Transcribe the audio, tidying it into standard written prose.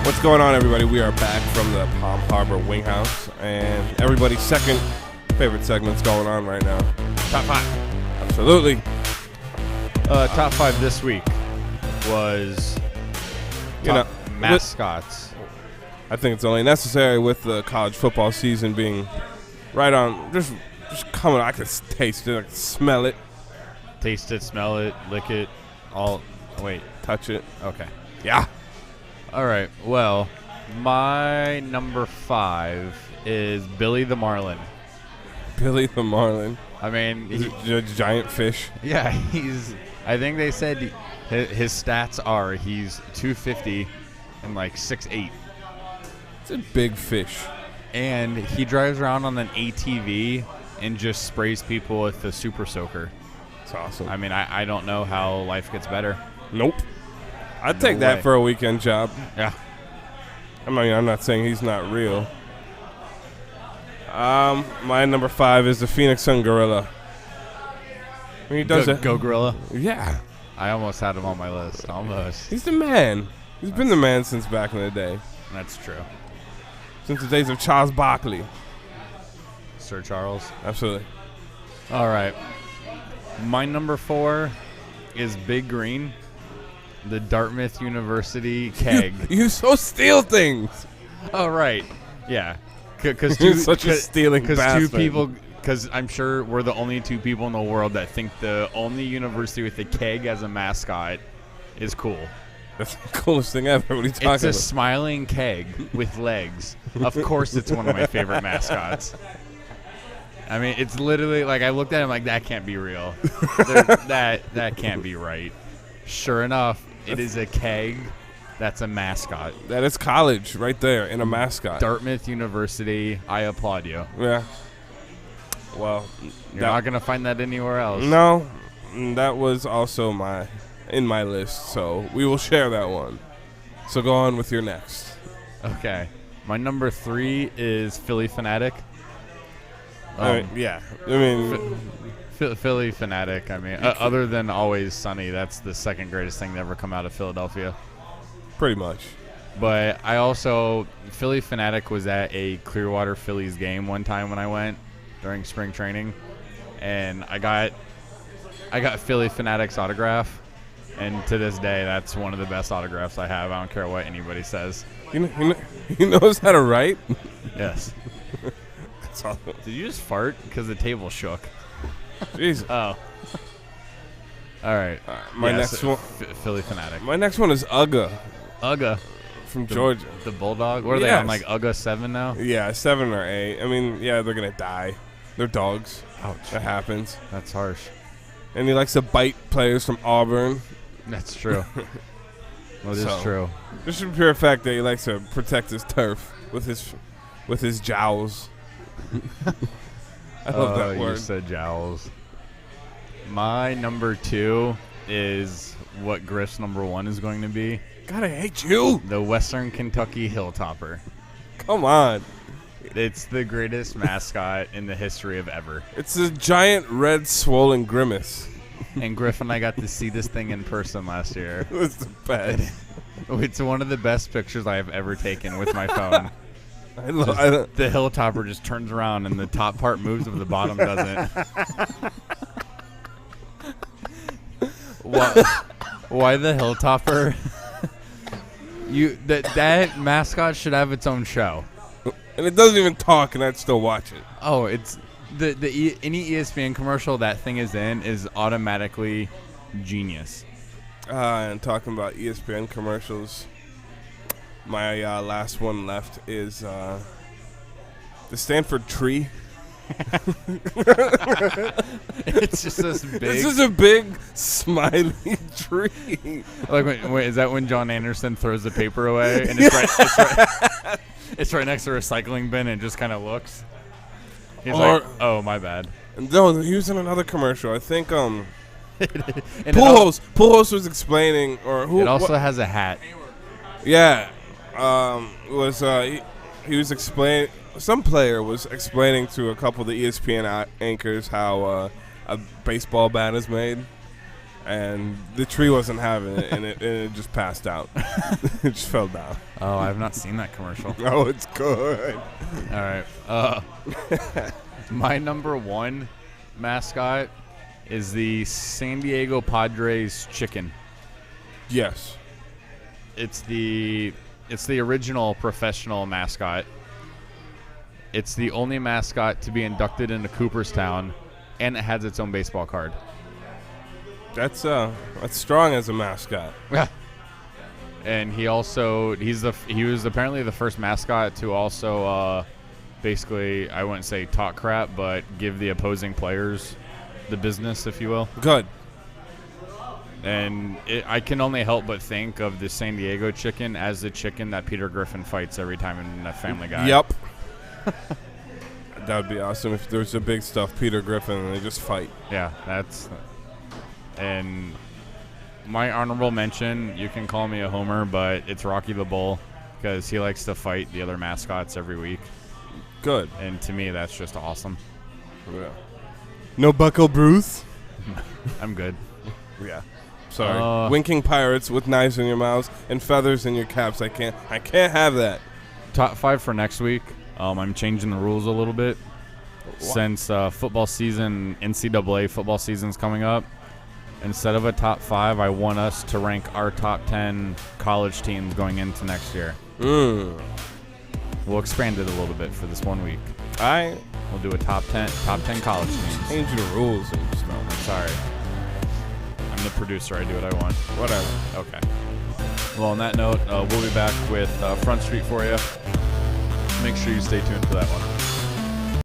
What's going on, everybody? We are back from the Palm Harbor Wing House, and everybody's second favorite segment's going on right now. Top 5. Absolutely. Top 5 this week was mascots. I think it's only necessary with the college football season being right on, just coming. I can taste it, I can smell it. Taste it, smell it, lick it, Touch it. Okay. Yeah. All right. Well, my number 5 is Billy the Marlin. Billy the Marlin. I mean, He's a giant fish. Yeah, I think they said his stats are he's 250 and like 6'8". It's a big fish. And he drives around on an ATV and just sprays people with the super soaker. It's awesome. I mean, I don't know how life gets better. Nope. I'd take that for a weekend job. Yeah. I mean, I'm not saying he's not real. My number 5 is the Phoenix Sun Gorilla. I mean, he does it. Go Gorilla. Yeah. I almost had him on my list. Almost. He's the man. He's been the man since back in the day. That's true. Since the days of Charles Barkley. Sir Charles. Absolutely. All right. My number 4 is Big Green, the Dartmouth University keg. You so steal things. Oh, right. Yeah. Because You're such a stealing bastard. Because I'm sure we're the only 2 people in the world that think the only university with a keg as a mascot is cool. That's the coolest thing ever. What are you talking about? It's a smiling keg with legs. Of course it's one of my favorite mascots. I mean, it's literally like I looked at him like that can't be real. that can't be right. Sure enough, it is a keg that's a mascot. That is college right there in a mascot. Dartmouth University, I applaud you. Yeah. Well, you're not going to find that anywhere else. No, that was also in my list, so we will share that one. So go on with your next. Okay. My number 3 is Philly Phanatic. Yeah. I mean, Philly Phanatic. I mean, other than Always Sunny, that's the second greatest thing to ever come out of Philadelphia. Pretty much. But I also, Philly Phanatic was at a Clearwater Phillies game one time when I went during spring training, and I got Philly Phanatic's autograph, and to this day, that's one of the best autographs I have. I don't care what anybody says. He knows how to write? Yes. That's awesome. Did you just fart? Because the table shook. Jesus. Oh. All right. Next one. Philly Phanatic. My next one is Ugga. Ugga. From Georgia. The Bulldog? What are they on, like Ugga 7 now? Yeah, 7 or 8. I mean, yeah, they're going to die. They're dogs. Ouch. That happens. That's harsh. And he likes to bite players from Auburn. That's true. Well, it is true. Just for the pure fact that he likes to protect his turf with his jowls. I love that word. You said jowls. My number 2 is what Griff's number 1 is going to be. God, I hate you. The Western Kentucky Hilltopper. Come on. It's the greatest mascot in the history of ever. It's a giant red swollen grimace. And Griff and I got to see this thing in person last year. It was the best. It's one of the best pictures I have ever taken with my phone. The Hilltopper just turns around and the top part moves, but the bottom doesn't. Why the Hilltopper? That mascot should have its own show. And it doesn't even talk, and I'd still watch it. Oh, it's any ESPN commercial that thing is in is automatically genius. And talking about ESPN commercials, my last one left is the Stanford tree. It's just this big. This is a big smiley tree. Like, wait, is that when John Anderson throws the paper away and it's right next to a recycling bin and just kind of looks? He's like, oh, my bad. No, he was in another commercial. I think Pujols was explaining, or who? It also has a hat. Yeah, he was explaining. Some player was explaining to a couple of the ESPN anchors how a baseball bat is made, and the tree wasn't having it, and it just passed out. It just fell down. Oh, I have not seen that commercial. Oh, it's good. All right. My number 1 mascot is the San Diego Padres chicken. Yes. It's the original professional mascot. It's the only mascot to be inducted into Cooperstown, and it has its own baseball card. That's strong as a mascot. Yeah. And he was apparently the first mascot to also basically, I wouldn't say talk crap, but give the opposing players the business, if you will. Good. And I can only help but think of the San Diego chicken as the chicken that Peter Griffin fights every time in Family Guy. Yep. That would be awesome if there was a big stuff Peter Griffin and they just fight. Yeah, and my honorable mention, you can call me a homer, but it's Rocky the Bull, because he likes to fight the other mascots every week. Good. And to me, that's just awesome. Yeah. No Buckle Bruce? I'm good. Yeah. Sorry. Winking pirates with knives in your mouths and feathers in your caps. I can't have that. Top 5 for next week. I'm changing the rules a little bit. Since football season, NCAA football season's coming up. Instead of a top 5, I want us to rank our top 10 college teams going into next year. We'll expand it a little bit for this 1 week. We'll do a top 10 college teams. Change the rules and stuff. Sorry. I'm the producer. I do what I want. Whatever. Okay. Well, on that note, we'll be back with Front Street for you. Make sure you stay tuned for that one.